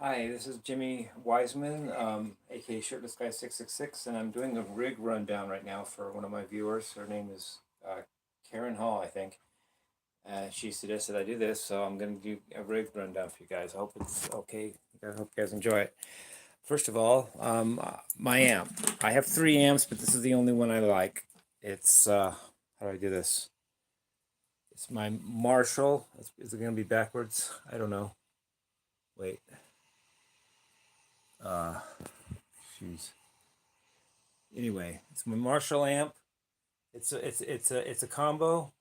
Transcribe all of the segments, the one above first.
Hi, this is Jimmy Wiseman, aka Shirtless Guy 666, and I'm doing a rig rundown right now for one of my viewers. Her name is Karen Hall, I think. She suggested I do this, so I'm going to do a rig rundown for you guys. I hope it's okay. I hope you guys enjoy it. First of all, my amp. I have 3 amps, but this is the only one I like. It's, how do I do this? It's my Marshall. Is it going to be backwards? I don't know. Wait. Jeez. Anyway, it's my Marshall amp. It's a combo.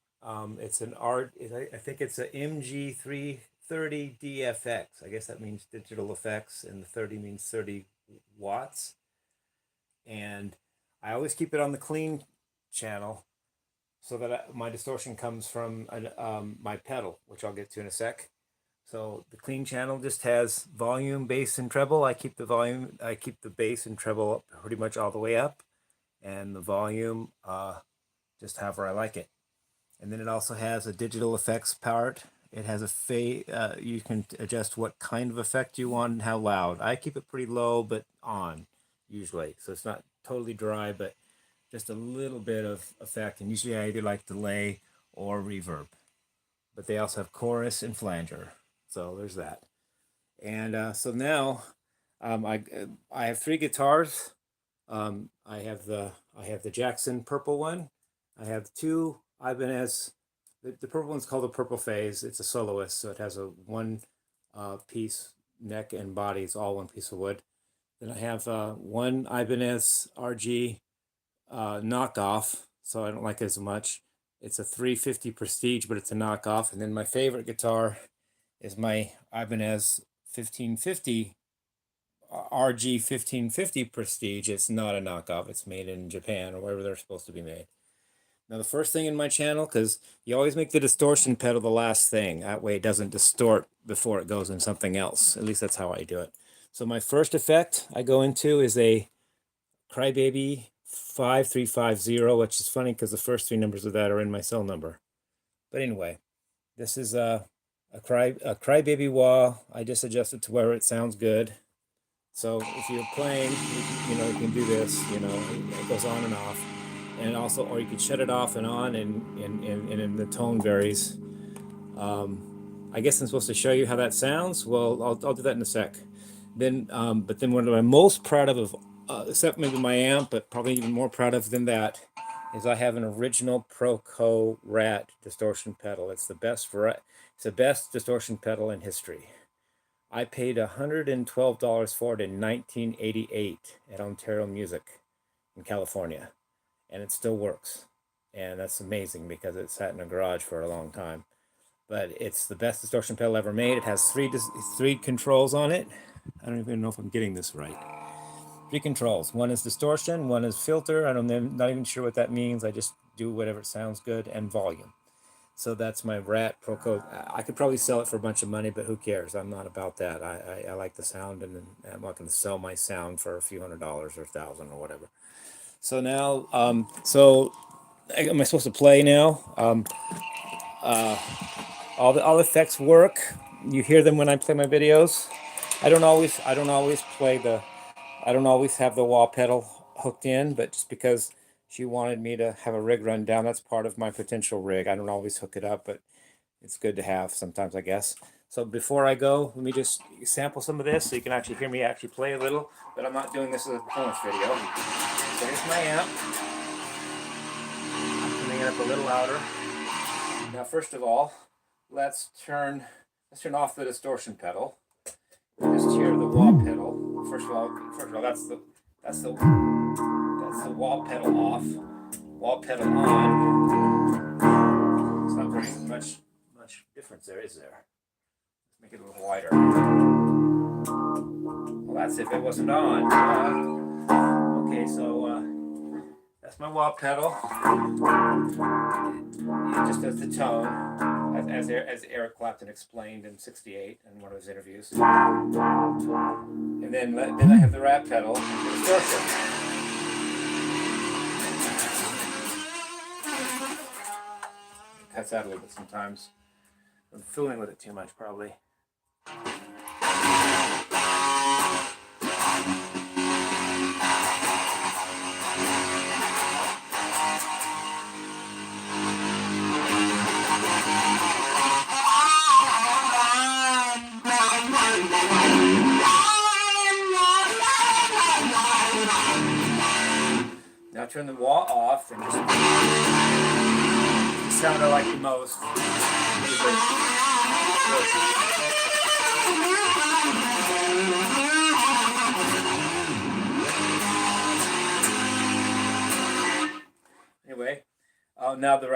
It's an art. I think it's a MG330 DFX. I guess that means digital effects, and the 30 means 30 watts. And I always keep it on the clean channel so that my distortion comes from my pedal, which I'll get to in a sec. So the clean channel just has volume, bass, and treble. I keep the bass and treble up pretty much all the way up, and the volume just however I like it. And then it also has a digital effects part. It has a fade. You can adjust what kind of effect you want and how loud. I keep it pretty low, but on usually, so it's not totally dry, but just a little bit of effect. And usually I either like delay or reverb. But they also have chorus and flanger. So there's that. And so now I have 3 guitars. I have the Jackson purple one. I have 2 Ibanez. The purple one's called the Purple Phase. It's a soloist, so it has a one piece neck and body. It's all one piece of wood. Then I have one Ibanez RG knockoff, so I don't like it as much. It's a 350 Prestige, but it's a knockoff. And then my favorite guitar is my Ibanez 1550 RG 1550 Prestige. It's not a knockoff. It's made in Japan or wherever they're supposed to be made. Now, the first thing in my channel, because you always make the distortion pedal the last thing. That way it doesn't distort before it goes in something else. At least that's how I do it. So my first effect I go into is a Crybaby 5350, which is funny because the first 3 numbers of that are in my cell number. But anyway, this is a Crybaby wah. I just adjust it to where it sounds good. So if you're playing, you can do this, it goes on and off. And also, or you could shut it off and on, and the tone varies. I guess I'm supposed to show you how that sounds. Well, I'll do that in a sec. But then what I'm most proud of, except maybe my amp, but probably even more proud of than that, is I have an original Proco Rat distortion pedal. It's the best distortion pedal in history. I paid $112 for it in 1988 at Ontario Music in California, and it still works. And that's amazing because it sat in a garage for a long time. But it's the best distortion pedal ever made. It has three controls on it. I don't even know if I'm getting this right. 3 controls. One is distortion, one is filter. I'm not even sure what that means. I just do whatever sounds good, and volume. So that's my Rat Proco. I could probably sell it for a bunch of money, but who cares? I'm not about that. I like the sound, and I'm not going to sell my sound for a few $100s or $1,000 or whatever. So now, am I supposed to play now? All the effects work. You hear them when I play my videos. I don't always have the wah pedal hooked in, but just because she wanted me to have a rig run down, that's part of my potential rig. I don't always hook it up, but it's good to have sometimes, I guess. So before I go, let me just sample some of this so you can actually hear me actually play a little, but I'm not doing this as a performance video. So here's my amp. I'm turning it up a little louder. Now, first of all, let's turn off the distortion pedal. Just hear the wah pedal. First of all, that's the wah pedal off. Wah pedal on. It's not very much difference there, is there? Let's make it a little wider. Well, that's if it wasn't on. Okay, so that's my wah pedal. It just does the tone, as Eric Clapton explained in '68 in one of his interviews. And then I have the Rat pedal, the distortion. It cuts out a little bit sometimes. I'm fooling with it too much, probably. Now turn the wah off and just the sound I like the most is anyway. Now to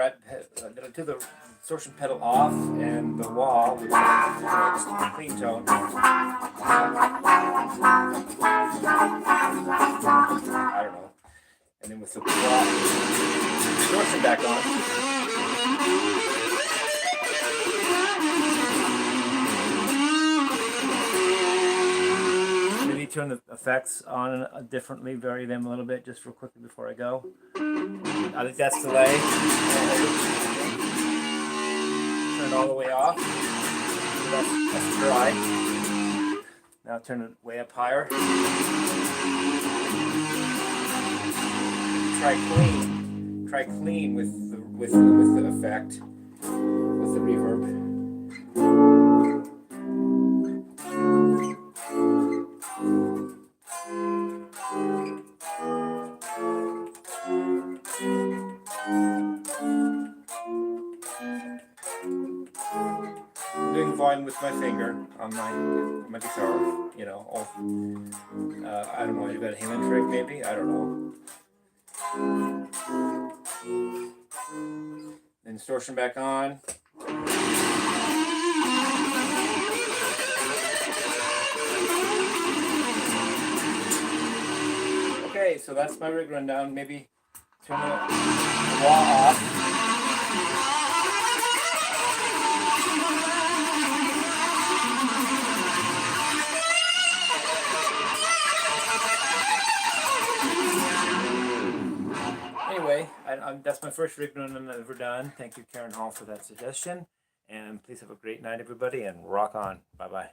the distortion pedal off and the wah, which is just a clean tone. I don't know. And then with the distortion back on. Maybe turn the effects on differently, vary them a little bit just real quickly before I go. I think that's delay. Turn it all the way off. So that's dry. Now turn it way up higher. Try clean with the effect, with the reverb. I'm doing volume with my finger on my guitar, you know. I don't know, you got a Hammond trick maybe? I don't know. Then distortion back on. Okay, so that's my rig rundown. Maybe turn the wah off. Anyway, that's my first rig run I've ever done. Thank you, Karen Hall, for that suggestion. And please have a great night, everybody, and rock on. Bye-bye.